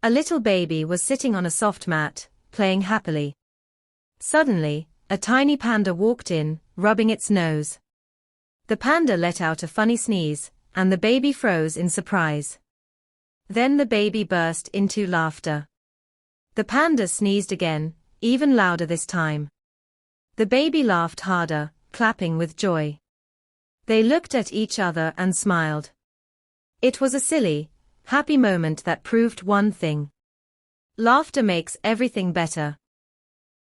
A little baby was sitting on a soft mat, playing happily. Suddenly, a tiny panda walked in, rubbing its nose. The panda let out a funny sneeze, and the baby froze in surprise. Then the baby burst into laughter. The panda sneezed again, even louder this time. The baby laughed harder, clapping with joy. They looked at each other and smiled. It was a silly, happy moment that proved one thing. Laughter makes everything better.